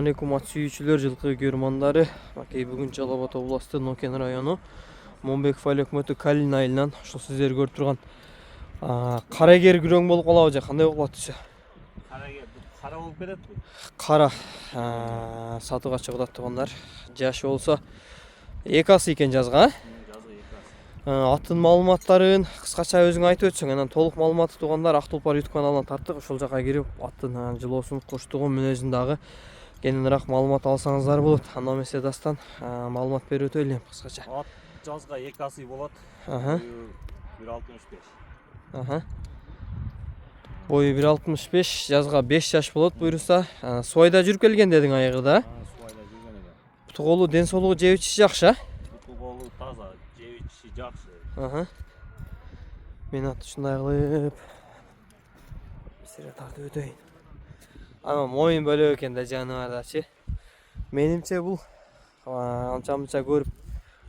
алейкум ат сүйүүчүлөр, жылкы көрмандары. Бүгүн Жалал Абад областы Нокен району Момбеков Олег өкмөтү Калин айылынан ошол сиздер көрүп турган карагер күрөң болуп калабы же кандай болуп атчы? Карагер кара болуп кететпи? Кара сатууга чыгып атат туугандар. Жашы болсо 2 асы экен жазга. Аттын маалыматтарын кыскача өзүң айтып өтсөң, анан толук маалыматты туугандар Ак Тулпар YouTube каналынан тарттык. Ошол жака кирип аттын жылоосун, куштугун, мүнөзүн дагы кененирээк маалымат алсаңыздар болот. Анда эмесе дастан маалымат берип өтөйлү эми кыскача. Ат жазга 2 асы болот. 1.65. Бою 1.65, жазга 5 жаш болот буйруса. Суайда жүрүп келген дедиң айгырда. Суайда жүргөн эле. Туколу, ден соолугу, жеп ичиши жакшы. Туколу таза, жеп ичиши жакшы. Мен атты ушундай кылып сире тартып өтөйүн. Ана моюн бөлөк экен да жаныбардачы. Менимче бул анча-мынча көрүп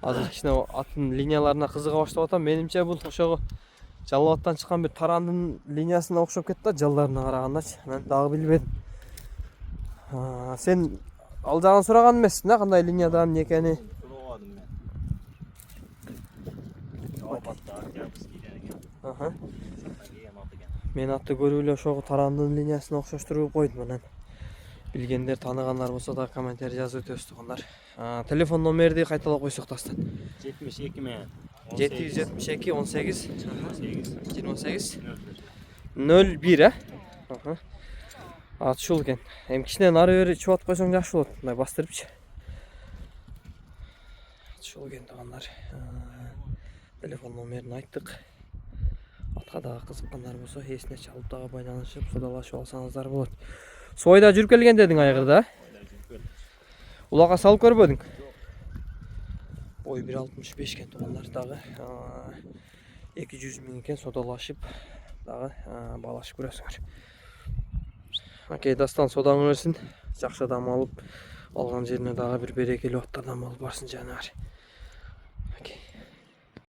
азыр кичине аттын линияларына кызыга баштап атам. Менимче бул ошого Жалал Абадтан чыккан бир тарандын линиясына окшоп кетти да, жалдарына карагандачы. Мен дагы билбедим. Сен ал жагын сураган эмессиң да, кандай линияда эмне экени? Сурабадым мен. Жалал Абадта Октябрьский деген. Мен атты көрүп эле ошого тарандын линиясына окшоштуруп койдум. Анан билгендер, тааныгандар болсо да комментарий жазып өтөбүз туугандар. Телефон номерди кайталап койсок дастан. 72 мен 772 18 28 01 Ат ушул экен. Эми кичине нары бери чубат койсоң жакшы болот. Мындай бастырыпчы. Ушул экен туугандар. Телефон номерин айттык. Атка дагы кызыккандар болсо эсине чалып дагы байланышып, судалашып алсаңыздар болот. Суайда жүрүп келген дедиң айгырда? Улакка салып көрбөдүң? Бой 1.65 экен туугандар, дагы 200 миң экен, содалашып дагы баалашып көрөсүңөр. Окей, дастан содаңы берсин. Жакшы адам алып алган жерине дагы бир берекелүү аттардан болуп барсын жаныбар.